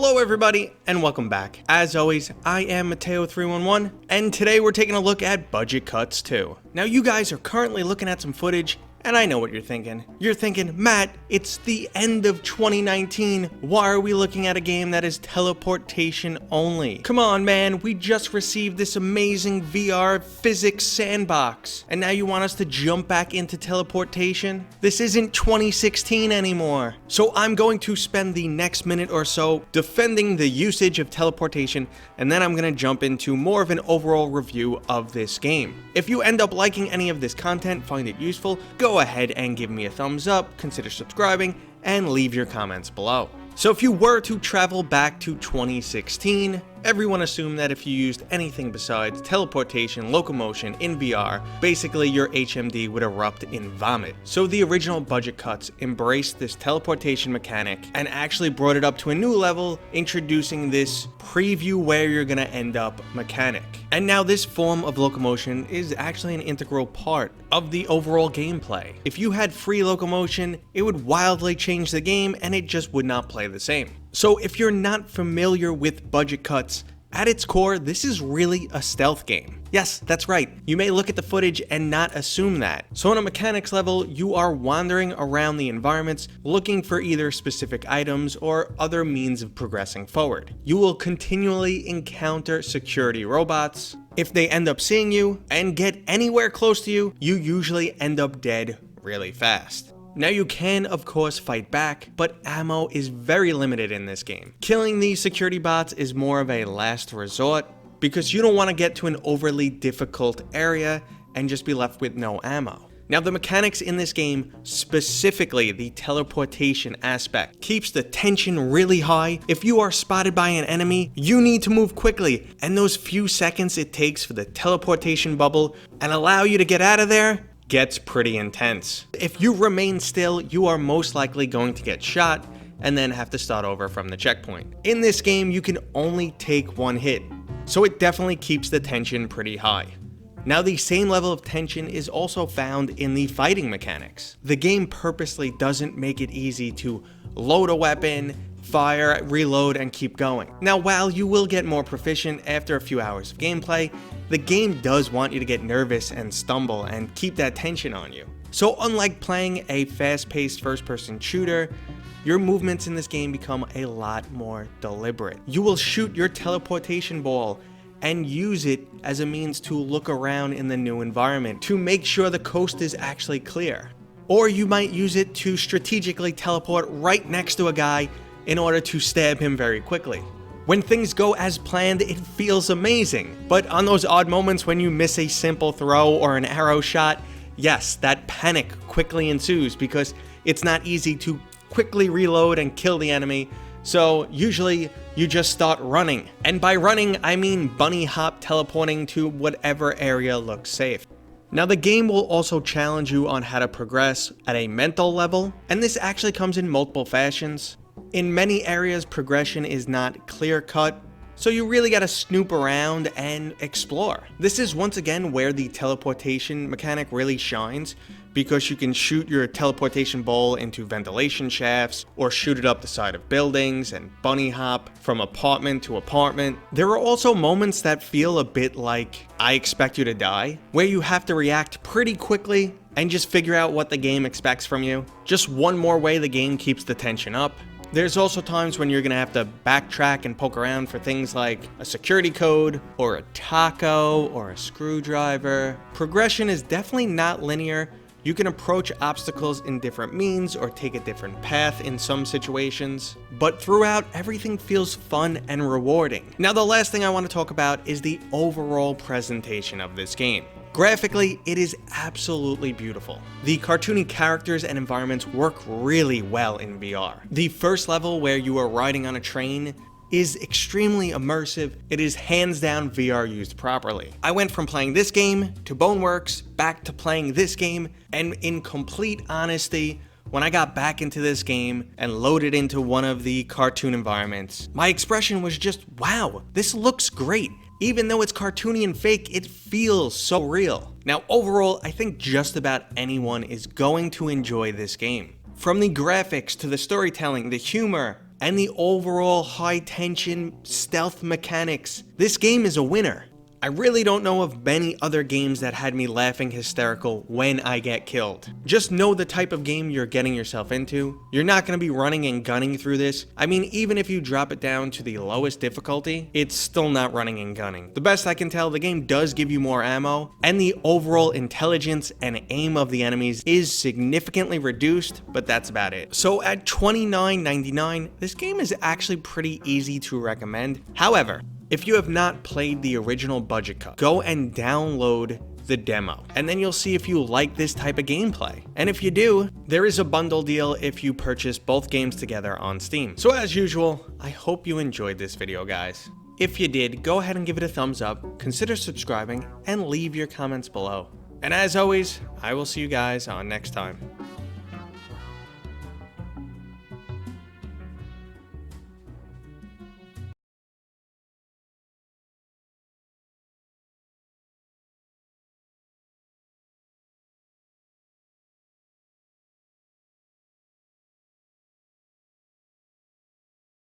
Hello everybody, and welcome back. As always, I am Mateo311, and today we're taking a look at Budget Cuts 2. Now you guys are currently looking at some footage, and I know what you're thinking. You're thinking, Matt, it's the end of 2019. Why are we looking at a game that is teleportation only? Come on, man, we just received this amazing VR physics sandbox, and now you want us to jump back into teleportation? This isn't 2016 anymore. So I'm going to spend the next minute or so defending the usage of teleportation, and then I'm going to jump into more of an overall review of this game. If you end up liking any of this content, find it useful, go ahead and give me a thumbs up, consider subscribing, and leave your comments below. So if you were to travel back to 2016, everyone assumed that if you used anything besides teleportation, locomotion in VR, basically your HMD would erupt in vomit. So the original Budget Cuts embraced this teleportation mechanic and actually brought it up to a new level, introducing this preview where you're gonna end up mechanic. And now this form of locomotion is actually an integral part of the overall gameplay. If you had free locomotion, it would wildly change the game and it just would not play the same. So if you're not familiar with Budget Cuts, at its core, this is really a stealth game. Yes, that's right. You may look at the footage and not assume that. So on a mechanics level, you are wandering around the environments looking for either specific items or other means of progressing forward. You will continually encounter security robots. If they end up seeing you and get anywhere close to you, you usually end up dead really fast. Now you can, of course, fight back, but ammo is very limited in this game. Killing these security bots is more of a last resort because you don't want to get to an overly difficult area and just be left with no ammo. Now the mechanics in this game, specifically the teleportation aspect, keeps the tension really high. If you are spotted by an enemy, you need to move quickly, and those few seconds it takes for the teleportation bubble and allow you to get out of there gets pretty intense. If you remain still, you are most likely going to get shot and then have to start over from the checkpoint. In this game, you can only take one hit, so it definitely keeps the tension pretty high. Now the same level of tension is also found in the fighting mechanics. The game purposely doesn't make it easy to load a weapon, fire, reload, and keep going. Now while you will get more proficient after a few hours of gameplay, the game does want you to get nervous and stumble and keep that tension on you. So unlike playing a fast-paced first-person shooter, your movements in this game become a lot more deliberate. You will shoot your teleportation ball and use it as a means to look around in the new environment to make sure the coast is actually clear. Or you might use it to strategically teleport right next to a guy in order to stab him very quickly. When things go as planned, it feels amazing. But on those odd moments when you miss a simple throw or an arrow shot, yes, that panic quickly ensues because it's not easy to quickly reload and kill the enemy. So usually you just start running. And by running, I mean bunny hop teleporting to whatever area looks safe. Now the game will also challenge you on how to progress at a mental level, and this actually comes in multiple fashions. In many areas, progression is not clear-cut, so you really gotta snoop around and explore. This is once again where the teleportation mechanic really shines, because you can shoot your teleportation ball into ventilation shafts, or shoot it up the side of buildings and bunny hop from apartment to apartment. There are also moments that feel a bit like I Expect You to Die, where you have to react pretty quickly and just figure out what the game expects from you. Just one more way the game keeps the tension up. There's also times when you're gonna have to backtrack and poke around for things like a security code, or a taco, or a screwdriver. Progression is definitely not linear. You can approach obstacles in different means or take a different path in some situations, but throughout, everything feels fun and rewarding. Now the last thing I want to talk about is the overall presentation of this game. Graphically, it is absolutely beautiful. The cartoony characters and environments work really well in VR. The first level, where you are riding on a train, is extremely immersive. It is hands down VR used properly. I went from playing this game to Boneworks, back to playing this game, and in complete honesty, when I got back into this game and loaded into one of the cartoon environments, my expression was just, wow, this looks great. Even though it's cartoony and fake, it feels so real. Now overall, I think just about anyone is going to enjoy this game. From the graphics to the storytelling, the humor, and the overall high tension stealth mechanics. This game is a winner. I really don't know of many other games that had me laughing hysterical when I get killed. Just know the type of game you're getting yourself into. You're not going to be running and gunning through this. I mean, even if you drop it down to the lowest difficulty, it's still not running and gunning. The best I can tell, the game does give you more ammo, and the overall intelligence and aim of the enemies is significantly reduced, but that's about it. So at $29.99, this game is actually pretty easy to recommend. However, if you have not played the original Budget Cut, go and download the demo, and then you'll see if you like this type of gameplay. And if you do, there is a bundle deal if you purchase both games together on Steam. So as usual, I hope you enjoyed this video, guys. If you did, go ahead and give it a thumbs up, consider subscribing, and leave your comments below. And as always, I will see you guys on next time.